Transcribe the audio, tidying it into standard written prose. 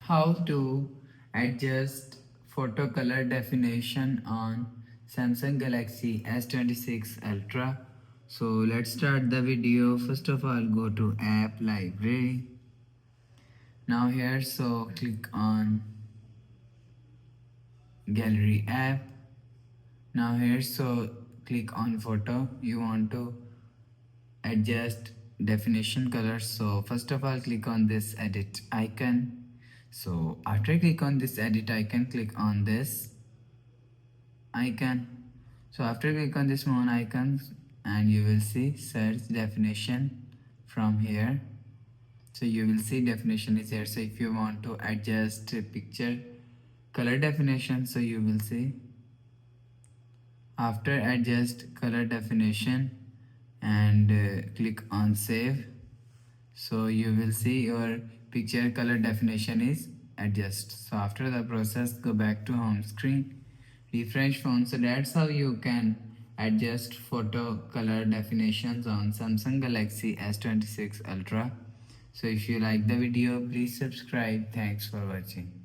How to adjust photo color definition on Samsung Galaxy S26 Ultra. So let's start the video. First of all, go to app library. Now here, so click on gallery app. Now here, so click on photo. You want to adjust definition color. So first of all, click on this edit icon. So after click on this edit icon, click on this icon. So after click on this one icon, and you will see search definition from here. So you will see definition is here. So if you want to adjust picture color definition, so you will see after adjust color definition and click on save. So you will see your picture color definition is adjust. So after the process, go back to home screen, refresh phone. So that's how you can adjust photo color definitions on Samsung Galaxy S26 Ultra. So if you like the video, please subscribe. Thanks for watching.